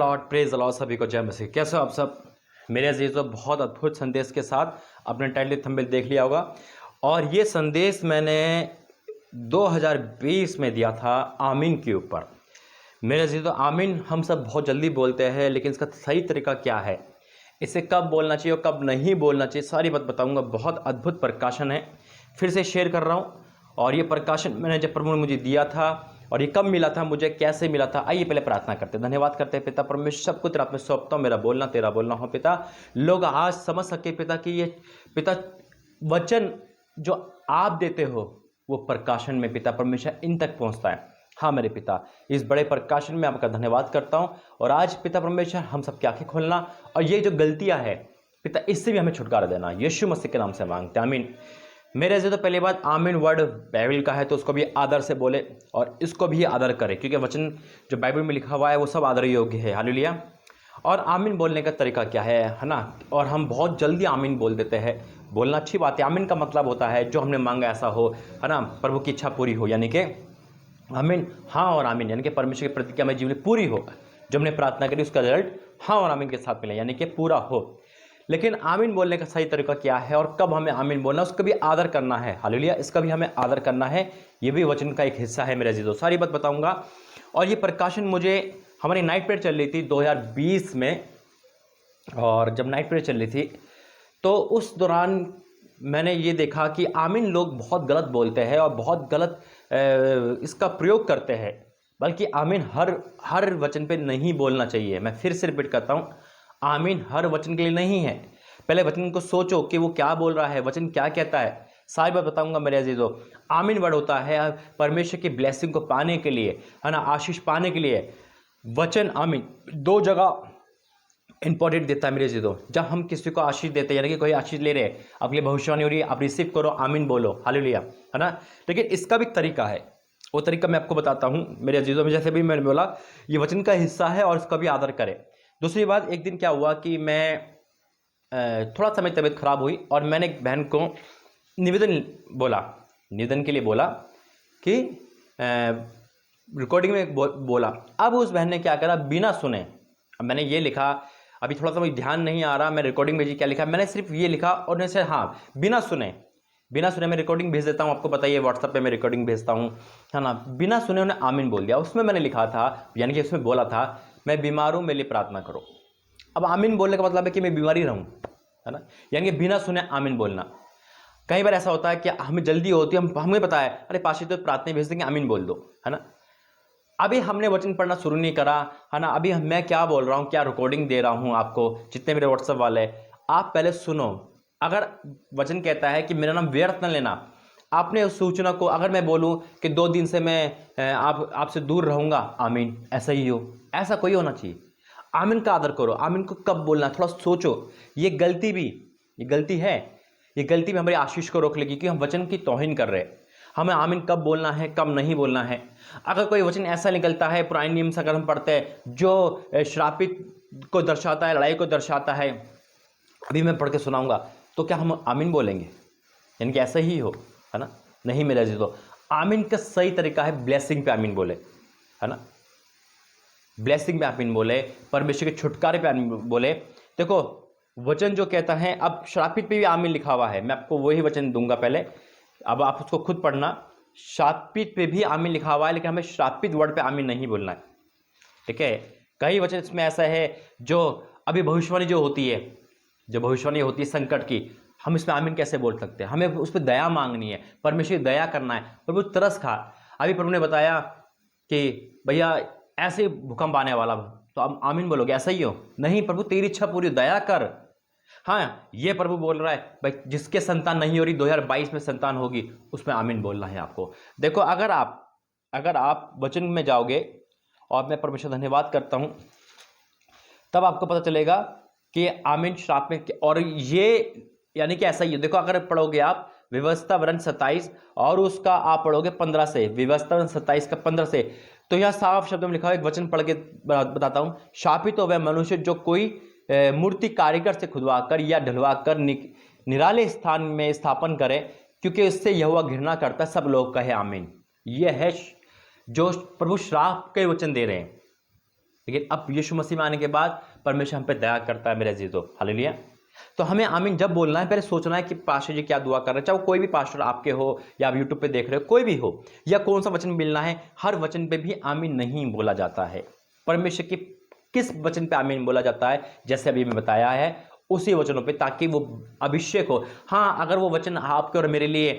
Lord praise Lord सभी को जय मसीह। कैसे हो आप सब मेरे अजीजों? बहुत अद्भुत संदेश के साथ अपने टाइटल थंबनेल देख लिया होगा। और ये संदेश मैंने 2020 में दिया था आमीन के ऊपर। मेरे अजीजों, आमीन हम सब बहुत जल्दी बोलते हैं, लेकिन इसका सही तरीका क्या है, इसे कब बोलना चाहिए और कब नहीं बोलना चाहिए, सारी बात बताऊंगा। बहुत अद्भुत प्रकाशन है, फिर से शेयर कर रहा हूँ। और ये प्रकाशन मैंने जब प्रभु ने मुझे दिया था और ये कब मिला था, मुझे कैसे मिला था, आइए पहले प्रार्थना करते हैं। धन्यवाद करते हैं पिता परमेश्वर, सब कुछ तेरे हाथ में सौंपता हूँ। मेरा बोलना तेरा बोलना हो पिता। लोग आज समझ सके पिता कि ये पिता वचन जो आप देते हो वो प्रकाशन में पिता परमेश्वर इन तक पहुँचता है। हाँ मेरे पिता, इस बड़े प्रकाशन में आपका धन्यवाद करता हूँ। और आज पिता परमेश्वर हम सबकी आंखें खोलना, और ये जो गलतियाँ है पिता, इससे भी हमें छुटकारा देना, यीशु मसीह के नाम से मांगते हैं, आमीन। मेरे से तो पहली बात, आमीन वर्ड बाइबल का है तो उसको भी आदर से बोले और इसको भी आदर करें, क्योंकि वचन जो बाइबल में लिखा हुआ है वो सब आदर योग्य है। हालेलुया। और आमीन बोलने का तरीका क्या है ना? और हम बहुत जल्दी आमीन बोल देते हैं। बोलना अच्छी बात है। आमीन का मतलब होता है जो हमने मांगा ऐसा हो, है ना, प्रभु की इच्छा पूरी हो, यानी कि आमीन। हाँ और आमीन, यानी कि परमेश्वर की प्रतिज्ञा में जीवन पूरी हो, जो हमने प्रार्थना करी उसका रिजल्ट हाँ और आमीन के साथ मिले, यानी कि पूरा हो। लेकिन आमीन बोलने का सही तरीका क्या है और कब हमें आमीन बोलना, उसका भी आदर करना है। हालेलुया, इसका भी हमें आदर करना है। ये भी वचन का एक हिस्सा है मेरे अजीजों, सारी बात बताऊंगा। और ये प्रकाशन मुझे, हमारी नाइट प्रेयर चल रही थी 2020 में, और जब नाइट प्रेयर चल रही थी तो उस दौरान मैंने ये देखा कि आमीन लोग बहुत गलत बोलते हैं और बहुत गलत इसका प्रयोग करते हैं। बल्कि आमीन हर वचन पे नहीं बोलना चाहिए। मैं फिर से रिपीट करता हूँ, आमीन हर वचन के लिए नहीं है। पहले वचन को सोचो कि वो क्या बोल रहा है, वचन क्या कहता है, सारी बात बताऊंगा मेरे अजीजों। आमीन वर्ड होता है परमेश्वर की ब्लेसिंग को पाने के लिए, है ना, आशीष पाने के लिए। वचन आमीन दो जगह इंपॉर्टेंट देता है मेरे अजीजों। जब हम किसी को आशीष देते हैं, यानी कि कोई आशीष ले रहे हैं, अपनी लिए भविष्यवाणी हो रही है, आप रिसीव करो, आमीन बोलो, हालेलुया, है ना। लेकिन इसका भी तरीका है, वो तरीका मैं आपको बताता हूँ मेरे अजीजों में। जैसे भी मैंने बोला, ये वचन का हिस्सा है और इसका भी आदर करें। दूसरी बात, एक दिन क्या हुआ कि मैं थोड़ा सा मेरी तबीयत खराब हुई और मैंने एक बहन को निवेदन के लिए बोला कि रिकॉर्डिंग में बोला। अब उस बहन ने क्या करा, बिना सुने, अब मैंने ये लिखा, अभी थोड़ा सा मुझे ध्यान नहीं आ रहा, मैं रिकॉर्डिंग भेजी क्या लिखा, मैंने सिर्फ ये लिखा और जैसे हाँ बिना सुने मैं रिकॉर्डिंग भेज देता हूँ आपको, बताइए व्हाट्सएप पे मैं रिकॉर्डिंग भेजता हूँ, है ना। बिना सुने उन्हें आमीन बोल दिया। उसमें मैंने लिखा था, यानी कि उसमें बोला था, मैं बीमार हूँ, मेरे लिए प्रार्थना करो। अब आमीन बोलने का मतलब है कि मैं बीमारी रहूँ, है ना, यानी कि बिना सुने आमीन बोलना। कई बार ऐसा होता है कि हमें जल्दी होती है, हमें पता है, अरे पाशी तो प्रार्थना भेज देंगे, आमीन बोल दो, है ना। अभी हमने वचन पढ़ना शुरू नहीं करा, है ना। अभी मैं क्या बोल रहा हूँ, क्या रिकॉर्डिंग दे रहा हूँ आपको, जितने मेरे व्हाट्सएप वाले, आप पहले सुनो। अगर वचन कहता है कि मेरा नाम व्यर्थ न लेना, आपने उस सूचना को, अगर मैं बोलूं कि 2 दिन से मैं आपसे दूर रहूंगा, आमीन, ऐसा ही हो, ऐसा कोई होना चाहिए। आमीन का आदर करो। आमीन को कब बोलना, थोड़ा सोचो। ये गलती है, ये गलती भी हमारी आशीष को रोक लेगी, क्योंकि हम वचन की तौहीन कर रहे हैं। हमें आमीन कब बोलना है, कब नहीं बोलना है। अगर कोई वचन ऐसा निकलता है, पुराने नियम से अगर हम पढ़ते हैं, जो श्रापित को दर्शाता है, लड़ाई को दर्शाता है, अभी मैं पढ़ के सुनाऊंगा, तो क्या हम आमीन बोलेंगे? यानी कि ऐसा ही हो, है ना। नहीं मेरे अजीजों, आमीन का सही तरीका है ब्लेसिंग पे आमीन बोले, है ना। ब्लेसिंग पे आमीन बोले, परमेश्वर के छुटकारे पे आमीन बोले। देखो वचन जो कहता है, अब श्रापित पे भी आमीन लिखा हुआ है, मैं आपको वही वचन दूंगा पहले, अब आप उसको खुद पढ़ना। श्रापित पे भी आमीन लिखा हुआ है, लेकिन हमें श्रापित वर्ड पे आमीन नहीं बोलना है, ठीक है। कई वचन इसमें ऐसा है, जो अभी भविष्यवाणी जो होती है संकट की, हम इसमें आमीन कैसे बोल सकते हैं? हमें उस पर दया मांगनी है, परमेश्वर की दया करना है। प्रभु तरस खा। अभी प्रभु ने बताया कि भैया ऐसे भूकंप आने वाला, तो आप आमीन बोलोगे ऐसा ही हो? नहीं, प्रभु तेरी इच्छा पूरी, दया कर। हाँ, ये प्रभु बोल रहा है भाई, जिसके संतान नहीं हो रही 2022 में संतान होगी, उसमें आमीन बोलना है आपको। देखो अगर आप वचन में जाओगे, और मैं परमेश्वर धन्यवाद करता हूं, तब आपको पता चलेगा कि आमीन श्राप में, और ये यानी कि ऐसा ही है। देखो अगर पढ़ोगे आप व्यवस्था वरन 27 और उसका आप पढ़ोगे 15 से, व्यवस्था वरन 27 का 15 से, तो यह साफ शब्दों में लिखा हुआ, एक वचन पढ़ के बताता हूं, शापित हो वह मनुष्य जो कोई मूर्ति कारीगर से खुदवाकर या ढलवाकर निराले स्थान में स्थापन करे, क्योंकि इससे यहोवा घृणा करता है। सब लोग कहे आमीन। यह है जो प्रभु श्राप के वचन दे रहे हैं, लेकिन अब यीशु मसीह में आने के बाद परमेश्वर हम पे दया करता है मेरे अजीजों, हालेलुया। तो हमें आमीन जब बोलना है पहले सोचना है कि पास्टर जी क्या दुआ कर रहे हैं, चाहे वो कोई भी पास्टर आपके हो या आप यूट्यूब पे देख रहे हो, कोई भी हो, या कौन सा वचन मिलना है, हर वचन पे भी आमीन नहीं बोला जाता है। परमेश्वर की किस वचन पे आमीन बोला जाता है, जैसे अभी मैं बताया है उसी वचनों पे, ताकि वो अभिषेक हो। हाँ, अगर वो वचन आपके और मेरे लिए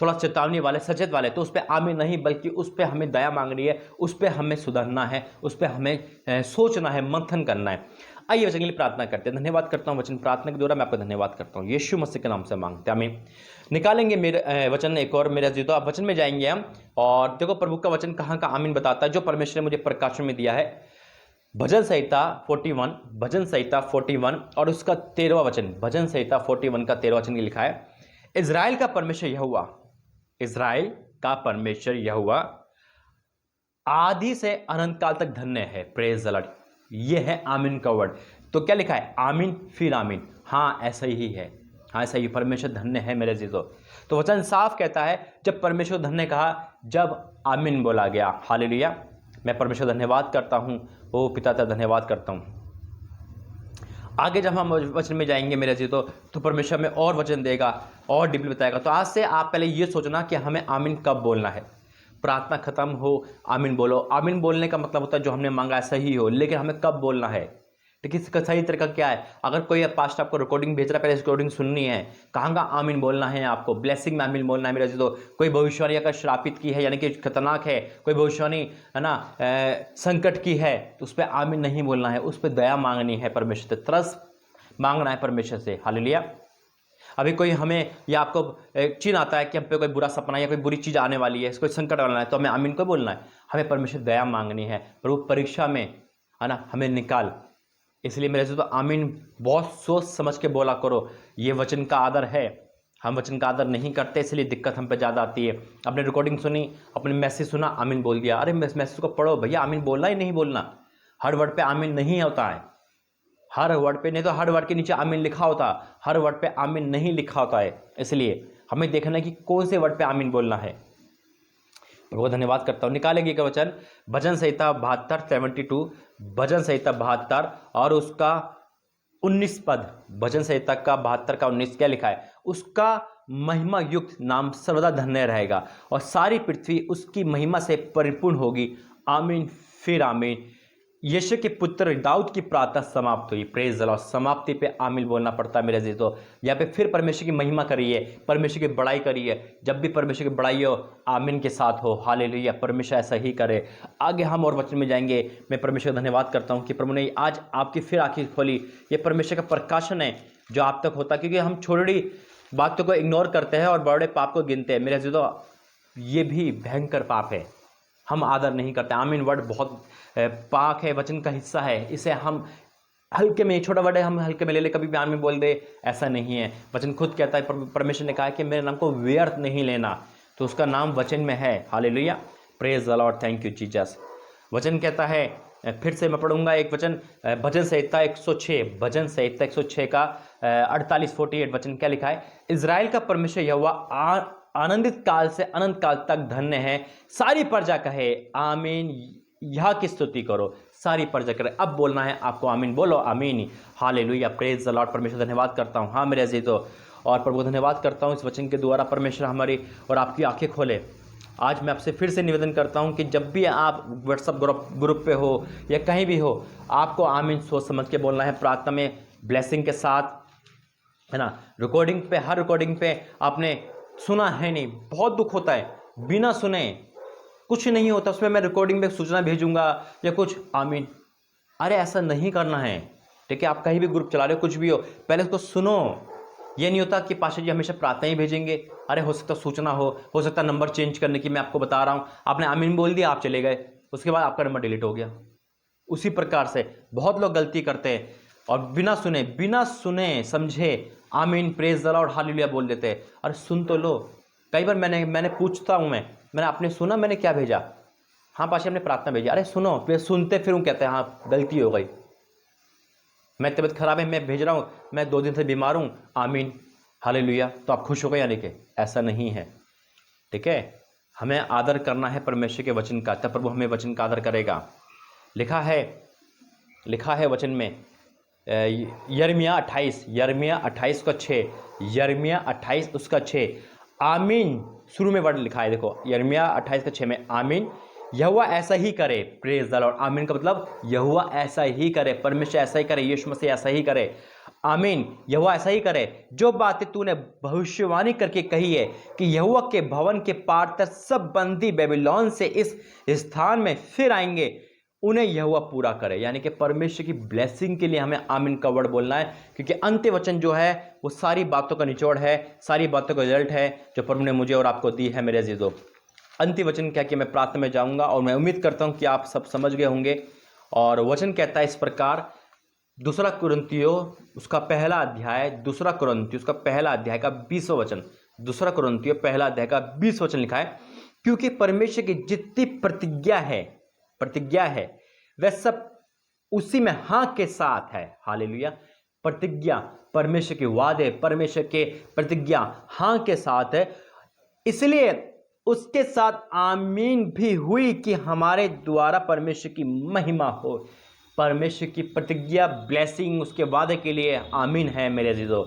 थोड़ा चेतावनी वाले, सचेत वाले, तो उस पर आमीन नहीं, बल्कि उस पर हमें दया मांगनी है, उस पर हमें सुधरना है, उस पर हमें सोचना है, मंथन करना है। आइए वचन के लिए प्रार्थना करते हैं। धन्यवाद करता हूँ वचन प्रार्थना के द्वारा मैं आपका धन्यवाद करता हूँ, यीशु मसीह के नाम से मांगते हैं, आमीन। निकालेंगे मेरे वचन एक और मेरे अजीजों, आप वचन में जाएंगे हम, और देखो प्रभु का वचन कहाँ का आमीन बताता है, जो परमेश्वर ने मुझे प्रकाशन में दिया है। भजन संहिता 41, भजन संहिता 41 और उसका 13वां वचन, भजन संहिता 41 का 13वां वचन लिखा है, इज़राइल का परमेश्वर यहोवा, इज़राइल का परमेश्वर यहोवा आदि से अनंत काल तक धन्य है। Praise the Lord. ये है आमीन का वर्ड। तो क्या लिखा है? आमीन फिर आमीन। हाँ, ऐसा ही है, हाँ ऐसा ही, परमेश्वर धन्य है मेरे अजीजों। तो वचन साफ कहता है, जब परमेश्वर धन्य कहा, जब आमीन बोला गया। हालेलुया। मैं परमेश्वर धन्यवाद करता हूँ, ओ पिता तेरा धन्यवाद करता हूँ। आगे जब हम वचन में जाएंगे मेरे अजीजों, तो परमेश्वर में और वचन देगा और डीपली बताएगा। तो आज से आप पहले ये सोचना कि हमें आमीन कब बोलना है। प्रार्थना खत्म हो, आमीन बोलो। आमीन बोलने का मतलब होता है जो हमने मांगा है सही हो, लेकिन हमें कब बोलना है, ठीक है, इसका सही तरीका क्या है। अगर कोई पास्ट आपको रिकॉर्डिंग भेज रहा है, पहले रिकॉर्डिंग सुननी है, कहाँ का आमीन बोलना है आपको। ब्लेसिंग में आमीन बोलना है मेरे अजीजों। कोई भविष्यवाणी अगर श्रापित की है, यानी कि खतरनाक है, कोई भविष्यवाणी है ना संकट की है, तो उस पर आमीन नहीं बोलना है, उस पर दया मांगनी है परमेश्वर से, तरस मांगना है परमेश्वर से। हालेलुया। अभी कोई हमें या आपको चिन्ह आता है कि हम पे कोई बुरा सपना या कोई बुरी चीज़ आने वाली है, कोई संकट आना है, तो हमें आमीन को बोलना है। हमें परमेश्वर दया मांगनी है, प्रभु परीक्षा में है ना हमें निकाल। इसलिए मेरे से तो आमीन बहुत सोच समझ के बोला करो। ये वचन का आदर है, हम वचन का आदर नहीं करते, इसलिए दिक्कत हम पे ज़्यादा आती है। अपने रिकॉर्डिंग सुनी, अपने मैसेज सुना, आमीन बोल दिया। अरे मैसेज को पढ़ो भैया, आमीन बोलना ही नहीं बोलना। हर वर्ड पे आमीन नहीं होता है, हर वर्ड पे नहीं, तो हर वर्ड के नीचे आमीन लिखा होता, हर वर्ड पे आमीन नहीं लिखा होता है। इसलिए हमें देखना है कि कौन से वर्ड पे आमीन बोलना है। बहुत धन्यवाद करता हूँ। निकालेंगे का वचन भजन संहिता 72 72, भजन संहिता 72 और उसका 19 पद, भजन संहिता का 72 का 19 क्या लिखा है? उसका महिमा युक्त नाम सर्वदा धन्य रहेगा और सारी पृथ्वी उसकी महिमा से परिपूर्ण होगी। आमीन फिर आमीन। यीशु के पुत्र दाऊद की प्रार्थना समाप्त हुई। Praise the Lord. समाप्ति पे आमीन बोलना पड़ता है मेरे अजीजों। यहाँ पे फिर परमेश्वर की महिमा करिए, परमेश्वर की बड़ाई करिए। जब भी परमेश्वर की बड़ाई हो, आमीन के साथ हो। हालेलुया। परमेश्वर ऐसा ही करे। आगे हम और वचन में जाएंगे। मैं परमेश्वर का धन्यवाद करता हूँ कि प्रभु ने आज आपकी फिर आंखें खोली। ये परमेश्वर का प्रकाशन है जो आप तक होता है, क्योंकि हम छोटी बातों को इग्नोर करते हैं और बड़े पाप को गिनते हैं। मेरे अजीजों, ये भी भयंकर पाप है, हम आदर नहीं करते। आमीन वर्ड बहुत पाक है, वचन का हिस्सा है, इसे हम हल्के में, छोटा वर्ड है, हम हल्के में ले ले, कभी भी आमीन बोल दे, ऐसा नहीं है। वचन खुद कहता है, परमेश्वर ने कहा है कि मेरे नाम को व्यर्थ नहीं लेना, तो उसका नाम वचन में है। Hallelujah. Praise the Lord. Thank you Jesus. वचन कहता है, फिर से मैं पढ़ूंगा एक वचन, भजन संहिता 106, भजन संहिता 106 का 48 वचन क्या लिखा है? इज़राइल का परमेश्वर यहोवा आनंदित काल से अनंत काल तक धन्य है। सारी प्रजा कहे आमीन। यह की स्तुति करो, सारी प्रजा करे। अब बोलना है आपको, आमीन बोलो, आमीन। हालेलुया। Praise the Lord. परमेश्वर धन्यवाद करता हूँ। हाँ मेरे अजीजों, और प्रभु धन्यवाद करता हूँ इस वचन के द्वारा परमेश्वर हमारी और आपकी आंखें खोले। आज मैं आपसे फिर से निवेदन करता हूं कि जब भी आप व्हाट्सएप ग्रुप पे हो या कहीं भी हो, आपको आमीन सोच समझ के बोलना है, प्रार्थना में ब्लेसिंग के साथ, है ना। रिकॉर्डिंग पे, हर रिकॉर्डिंग पे आपने सुना है नहीं, बहुत दुख होता है। बिना सुने कुछ नहीं होता, उसमें मैं रिकॉर्डिंग में सूचना भेजूंगा या कुछ, आमीन। अरे ऐसा नहीं करना है, ठीक है। आप कहीं भी ग्रुप चला रहे हो, कुछ भी हो, पहले उसको सुनो। ये नहीं होता कि पाशा जी हमेशा प्रार्थना ही भेजेंगे। अरे हो सकता सूचना हो सकता नंबर चेंज करने की, मैं आपको बता रहा हूँ। आपने आमीन बोल दिया, आप चले गए, उसके बाद आपका नंबर डिलीट हो गया। उसी प्रकार से बहुत लोग गलती करते हैं और बिना सुने समझे आमीन प्रेज द लॉर्ड हालेलुया बोल देते हैं। अरे सुन तो लो। कई बार मैंने पूछता हूँ, मैंने आपने सुना मैंने क्या भेजा? हाँ पाशा हमने प्रार्थना भेजी। अरे सुनो, फिर सुनते फिर कहते हैं हाँ गलती हो गई, मैं तबीयत खराब है, मैं भेज रहा हूँ, मैं 2 दिन से बीमार हूँ, आमीन हालेलुया। तो आप खुश हो गए? यानी कि ऐसा नहीं है, ठीक है। हमें आदर करना है परमेश्वर के वचन का, तब प्रभु हमें वचन का आदर करेगा। लिखा है वचन में यिर्मयाह 28 का 6, यिर्मयाह 28 उसका 6, आमीन शुरू में वर्ड लिखा है। देखो यिर्मयाह 28 का 6 में आमीन, यहोवा ऐसा ही करे, प्रेज द लॉर्ड। आमीन का मतलब यहोवा ऐसा ही करे, परमेश्वर ऐसा ही करे, यीशु मसीह ऐसा ही करे। आमीन, यहोवा ऐसा ही करे। जो बातें तूने भविष्यवाणी करके कही है कि यहोवा के भवन के पार तक सब बंदी बेबीलोन से इस स्थान में फिर आएंगे, उन्हें यहोवा पूरा करे। यानी कि परमेश्वर की ब्लेसिंग के लिए हमें आमीन का वर्ड बोलना है, क्योंकि अंत्य वचन जो है वो सारी बातों का निचोड़ है, सारी बातों का रिजल्ट है जो प्रभु ने मुझे और आपको दी है। मेरे अजीजों, अंतिम वचन क्या कि मैं प्रार्थना में जाऊंगा और मैं उम्मीद करता हूं कि आप सब समझ गए होंगे। और वचन कहता है इस प्रकार, 2 कुरिन्थियों उसका पहला अध्याय, 2 कुरिन्थियों उसका पहला अध्याय का 20वां वचन, 2 कुरिन्थियों पहला अध्याय का 20 वचन लिखा है, क्योंकि परमेश्वर की जितनी प्रतिज्ञा है वह सब उसी में हाँ के साथ है। हालेलुया। प्रतिज्ञा, परमेश्वर के वादे, परमेश्वर के प्रतिज्ञा हाँ के साथ है, इसलिए उसके साथ आमीन भी हुई कि हमारे द्वारा परमेश्वर की महिमा हो। परमेश्वर की प्रतिज्ञा, ब्लेसिंग, उसके वादे के लिए आमीन है मेरे अजीजों।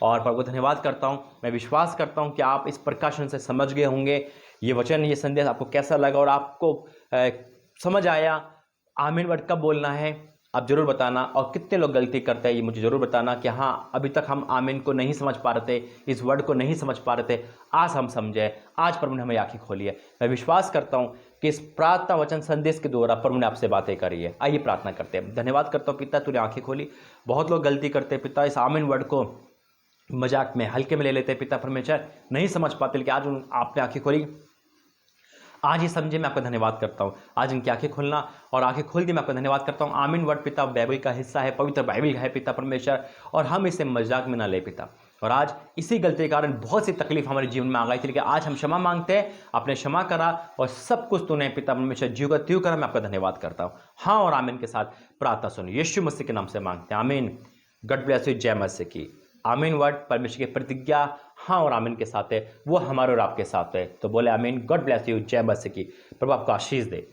और प्रभु धन्यवाद करता हूं। मैं विश्वास करता हूं कि आप इस प्रकाशन से समझ गए होंगे। ये वचन, ये संदेश आपको कैसा लगा और आपको समझ आया आमीन वर्ड कब बोलना है, आप जरूर बताना। और कितने लोग गलती करते हैं ये मुझे जरूर बताना कि हाँ अभी तक हम आमीन को नहीं समझ पा रहे थे, इस वर्ड को नहीं समझ पा रहे थे, आज हम समझे, आज प्रभु ने हमें आंखें खोली है। मैं विश्वास करता हूँ कि इस प्रार्थना वचन संदेश के द्वारा प्रभु ने आपसे बातें करी है। आइए प्रार्थना करते हैं। धन्यवाद करता हूँ पिता, तूने आंखें खोली। बहुत लोग गलती करते हैं पिता, इस आमीन वर्ड को मजाक में, हल्के में ले लेते हैं पिता परमेश्वर, नहीं समझ पाते, लेकिन आज आपने आंखें खोली, आज ही समझे। मैं आपका धन्यवाद करता हूँ। आज इनकी आंखें खोलना और आंखें खोल के मैं आपका धन्यवाद करता हूँ। आमीन वर्ड पिता बाइबल का हिस्सा है, पवित्र बाइबल है पिता परमेश्वर, और हम इसे मजाक में ना ले पिता। और आज इसी गलती के कारण बहुत सी तकलीफ हमारे जीवन में आ गई थी, लेकिन आज हम क्षमा मांगते हैं, आपने क्षमा करा और सब कुछ तूने पिता परमेश्वर जीव का त्यों करा। मैं आपका धन्यवाद करता हूँ। हाँ और आमीन के साथ प्रार्थना सुनो, यीशु मसीह के नाम से मांगते हैं, आमीन। God bless you. जय मसीह की। आमीन वर्ड परमेश्वर की प्रतिज्ञा हाँ और आमीन के साथ है, वो हमारे और आपके साथ है। तो बोले आमीन। God bless you. जय मसीह की। प्रभु आपको आशीष दे।